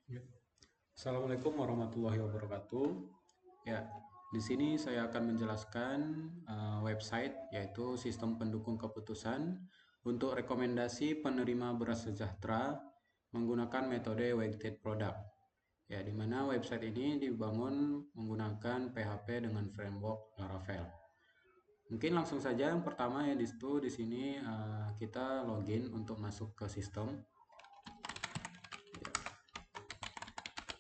Ya. Assalamualaikum warahmatullahi wabarakatuh. Ya, di sini saya akan menjelaskan website yaitu sistem pendukung keputusan untuk rekomendasi penerima beras sejahtera menggunakan metode weighted product. Ya, di mana website ini dibangun menggunakan PHP dengan framework Laravel. Mungkin langsung saja yang pertama ya di sini kita login untuk masuk ke sistem.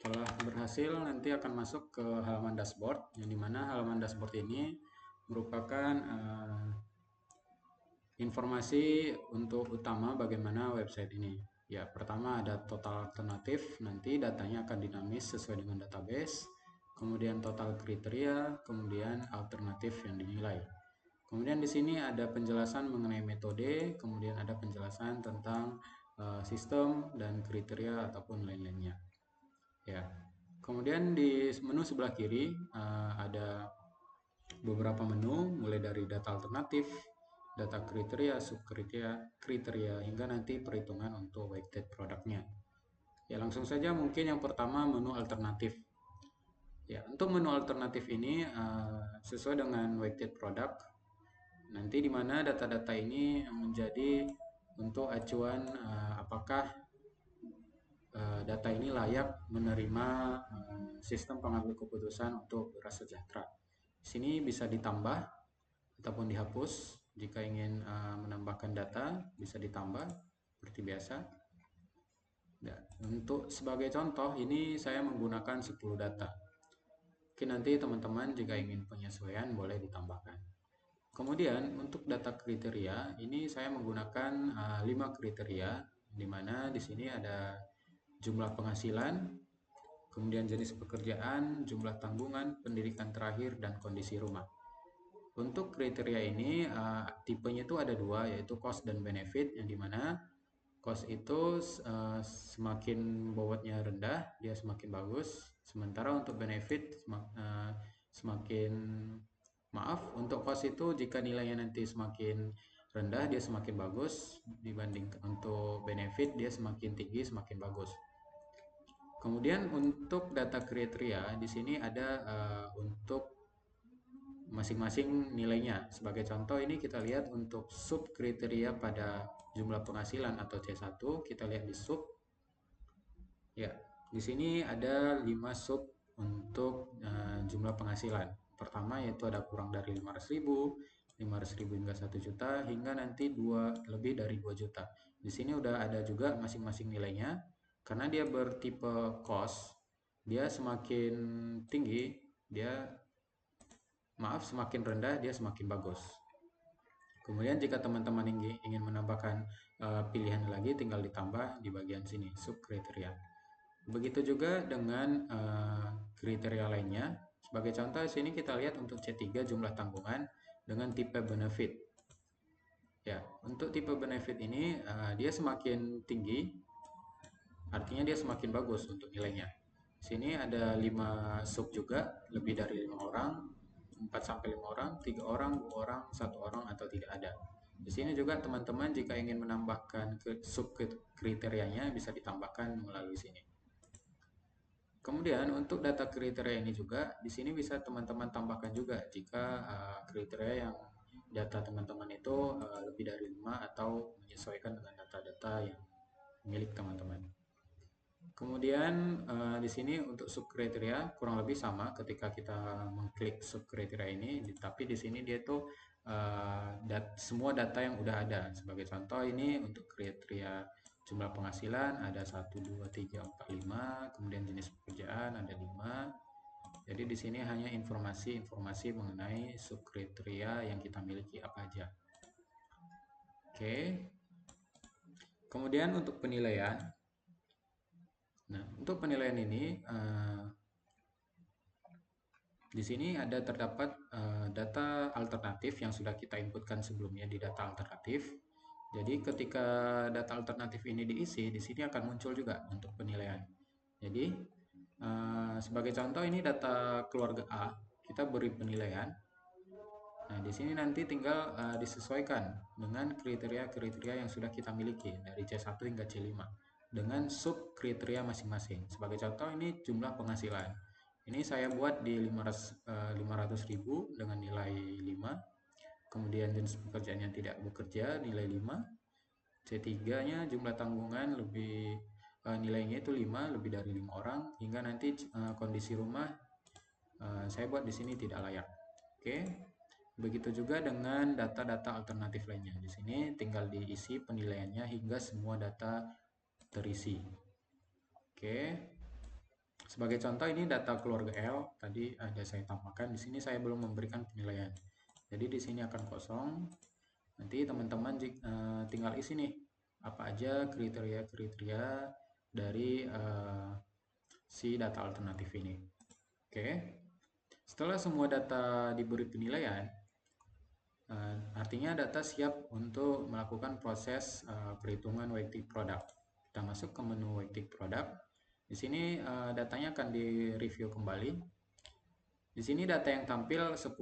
Setelah berhasil nanti akan masuk ke halaman dashboard, yang dimana halaman dashboard ini merupakan informasi untuk utama bagaimana website ini. Ya, pertama ada total alternatif, nanti datanya akan dinamis sesuai dengan database, kemudian total kriteria, kemudian alternatif yang dinilai. Kemudian di sini ada penjelasan mengenai metode, kemudian ada penjelasan tentang sistem dan kriteria ataupun lain-lainnya. Ya. Kemudian di menu sebelah kiri ada beberapa menu mulai dari data alternatif, data kriteria, subkriteria, kriteria hingga nanti perhitungan untuk weighted produknya. Ya, langsung saja mungkin yang pertama menu alternatif. Ya, untuk menu alternatif ini sesuai dengan weighted product, nanti di mana data-data ini menjadi untuk acuan apakah data ini layak menerima sistem pengambil keputusan untuk beras sejahtera. Di sini bisa ditambah ataupun dihapus. Jika ingin menambahkan data, bisa ditambah seperti biasa. Ya, untuk sebagai contoh, ini saya menggunakan 10 data. Mungkin nanti teman-teman jika ingin penyesuaian boleh ditambahkan. Kemudian untuk data kriteria, ini saya menggunakan 5 kriteria, di mana di sini ada jumlah penghasilan, kemudian jenis pekerjaan, jumlah tanggungan, pendidikan terakhir, dan kondisi rumah. Untuk kriteria ini tipenya itu ada dua, yaitu cost dan benefit, yang dimana cost itu semakin bobotnya rendah dia semakin bagus, sementara untuk benefit semakin untuk cost itu jika nilainya nanti semakin rendah dia semakin bagus, dibanding untuk benefit dia semakin tinggi semakin bagus. Kemudian untuk data kriteria di sini ada untuk masing-masing nilainya. Sebagai contoh ini kita lihat untuk sub kriteria pada jumlah penghasilan atau C1, kita lihat di sub. Ya, di sini ada 5 sub untuk jumlah penghasilan. Pertama yaitu ada kurang dari 500.000, 500.000 hingga 1 juta, hingga nanti lebih dari 2 juta. Di sini udah ada juga masing-masing nilainya. Karena dia bertipe cost, dia semakin tinggi, semakin rendah dia semakin bagus. Kemudian jika teman-teman ingin menambahkan pilihan lagi, tinggal ditambah di bagian sini, sub kriteria. Begitu juga dengan kriteria lainnya. Sebagai contoh sini kita lihat untuk C3 jumlah tanggungan dengan tipe benefit. Ya, untuk tipe benefit ini dia semakin tinggi, artinya dia semakin bagus untuk nilainya. Sini ada 5 sub juga, lebih dari 5 orang, 4 sampai 5 orang, 3 orang, 2 orang, 1 orang, atau tidak ada. Di sini juga teman-teman jika ingin menambahkan sub kriterianya bisa ditambahkan melalui sini. Kemudian untuk data kriteria ini juga di sini bisa teman-teman tambahkan juga jika kriteria yang data teman-teman itu lebih dari 5 atau menyesuaikan dengan data-data yang milik teman-teman. Kemudian di sini untuk subkriteria kurang lebih sama ketika kita mengklik subkriteria ini, tapi di sini dia tuh semua data yang udah ada. Sebagai contoh ini untuk kriteria jumlah penghasilan ada 1, 2, 3, 4, 5, kemudian jenis pekerjaan ada 5. Jadi di sini hanya informasi-informasi mengenai subkriteria yang kita miliki apa aja. Oke. Kemudian untuk penilaian. Nah, untuk penilaian ini di sini terdapat data alternatif yang sudah kita inputkan sebelumnya di data alternatif. Jadi ketika data alternatif ini diisi, di sini akan muncul juga untuk penilaian. Jadi sebagai contoh ini data keluarga A, kita beri penilaian. Nah, di sini nanti tinggal disesuaikan dengan kriteria-kriteria yang sudah kita miliki dari C1 hingga C5. dengan sub kriteria masing-masing. Sebagai contoh ini jumlah penghasilan. Ini saya buat di 500.000 dengan nilai 5. Kemudian jenis pekerjaan yang tidak bekerja nilai 5. C3-nya jumlah tanggungan nilainya itu 5, lebih dari 5 orang, hingga nanti kondisi rumah saya buat di sini tidak layak. Oke. Begitu juga dengan data-data alternatif lainnya. Di sini tinggal diisi penilaiannya hingga semua data terisi. Oke. Sebagai contoh ini data keluarga L, tadi ada saya tambahkan. Di sini saya belum memberikan penilaian. Jadi di sini akan kosong. Nanti teman-teman tinggal isi nih apa aja kriteria-kriteria dari si data alternatif ini. Oke. Setelah semua data diberi penilaian, artinya data siap untuk melakukan proses perhitungan weighted product. Kita masuk ke menu weighted product. Di sini datanya akan direview kembali. Di sini data yang tampil 10,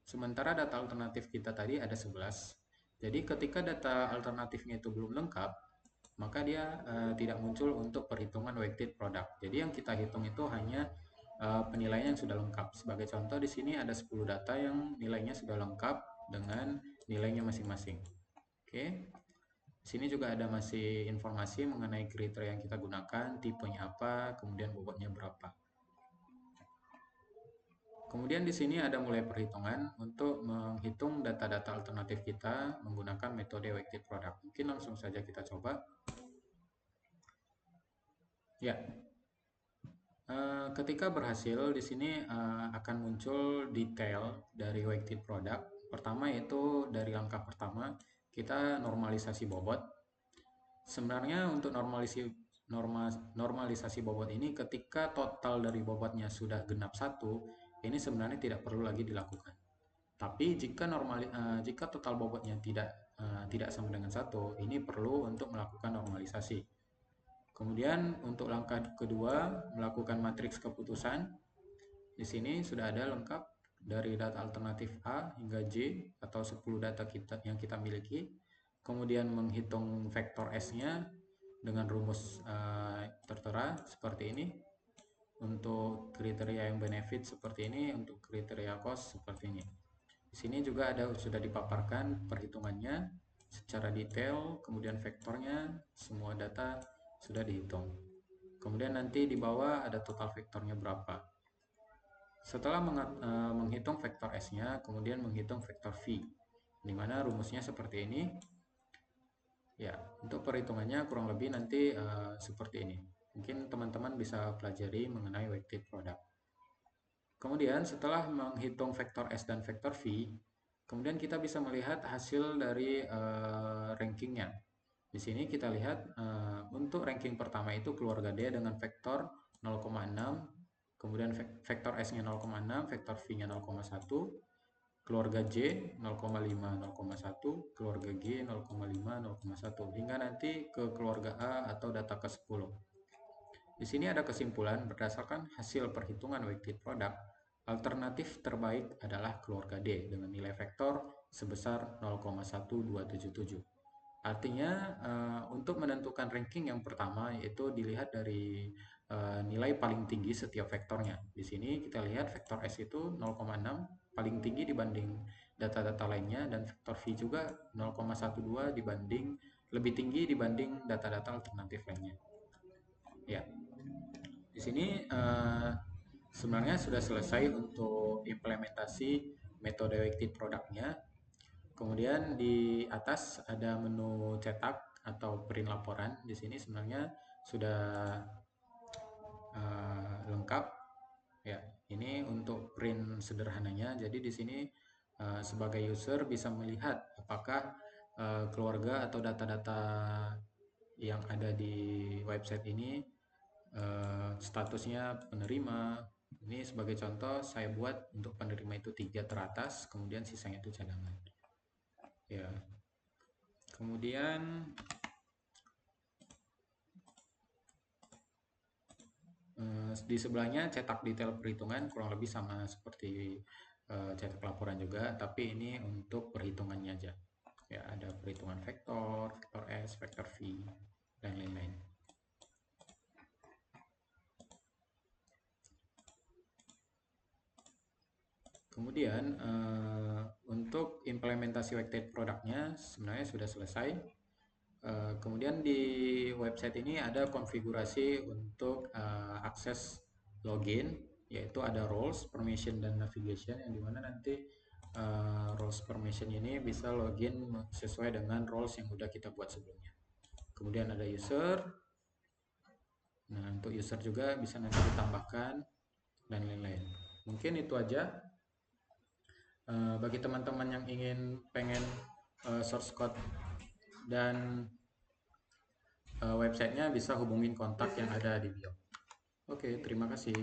sementara data alternatif kita tadi ada 11. Jadi ketika data alternatifnya itu belum lengkap, maka dia tidak muncul untuk perhitungan weighted product. Jadi yang kita hitung itu hanya penilaian yang sudah lengkap. Sebagai contoh di sini ada 10 data yang nilainya sudah lengkap dengan nilainya masing-masing. Oke. Di sini juga ada masih informasi mengenai kriteria yang kita gunakan, tipenya apa, kemudian bobotnya berapa. Kemudian di sini ada mulai perhitungan untuk menghitung data-data alternatif kita menggunakan metode weighted product. Mungkin langsung saja kita coba. Ya, ketika berhasil di sini akan muncul detail dari weighted product. Pertama yaitu dari langkah pertama kita normalisasi bobot. Sebenarnya untuk normalisasi bobot ini ketika total dari bobotnya sudah genap 1, ini sebenarnya tidak perlu lagi dilakukan. Tapi jika total bobotnya tidak sama dengan 1, ini perlu untuk melakukan normalisasi. Kemudian untuk langkah kedua, melakukan matriks keputusan. Di sini sudah ada lengkap dari data alternatif A hingga J atau 10 data yang kita miliki. Kemudian menghitung vektor S-nya dengan rumus tertera seperti ini. Untuk kriteria yang benefit seperti ini, untuk kriteria cost seperti ini. Di sini juga sudah dipaparkan perhitungannya secara detail, kemudian vektornya, semua data sudah dihitung. Kemudian nanti di bawah ada total vektornya berapa. Setelah menghitung vektor S-nya, kemudian menghitung vektor V, di mana rumusnya seperti ini. Ya, untuk perhitungannya kurang lebih nanti seperti ini. Mungkin teman-teman bisa pelajari mengenai weighted product. Kemudian setelah menghitung vektor S dan vektor V, kemudian kita bisa melihat hasil dari rankingnya. Di sini kita lihat untuk ranking pertama itu keluarga D dengan vektor 0,6, kemudian vektor S-nya 0,6, vektor V-nya 0,1, keluarga J 0,5, 0,1, keluarga G 0,5, 0,1, hingga nanti ke keluarga A atau data ke-10. Di sini ada kesimpulan berdasarkan hasil perhitungan weighted product, alternatif terbaik adalah keluarga D dengan nilai vektor sebesar 0,1277. Artinya untuk menentukan ranking yang pertama yaitu dilihat dari nilai paling tinggi setiap vektornya. Di sini kita lihat vektor S itu 0,6 paling tinggi dibanding data-data lainnya, dan vektor V juga 0,12 lebih tinggi dibanding data-data alternatif lainnya. Ya. Di sini sebenarnya sudah selesai untuk implementasi metode weighted product-nya. Kemudian di atas ada menu cetak atau print laporan. Di sini sebenarnya sudah lengkap. Ya, ini untuk print sederhananya. Jadi di sini sebagai user bisa melihat apakah keluarga atau data-data yang ada di website ini statusnya penerima. Ini sebagai contoh saya buat untuk penerima itu 3 teratas, kemudian sisanya itu cadangan. Ya. Kemudian di sebelahnya cetak detail perhitungan kurang lebih sama seperti cetak laporan juga, tapi ini untuk perhitungannya aja. Ya, ada perhitungan vektor, vektor S, vektor V, dan lain-lain. Kemudian untuk implementasi website produknya sebenarnya sudah selesai. Kemudian di website ini ada konfigurasi untuk akses login, yaitu ada roles, permission, dan navigation, yang dimana nanti roles permission ini bisa login sesuai dengan roles yang udah kita buat sebelumnya. Kemudian ada user. Nah, untuk user juga bisa nanti ditambahkan dan lain-lain. Mungkin itu aja. Bagi teman-teman yang pengen source code dan websitenya, bisa hubungin kontak yang ada di bio. Oke, terima kasih.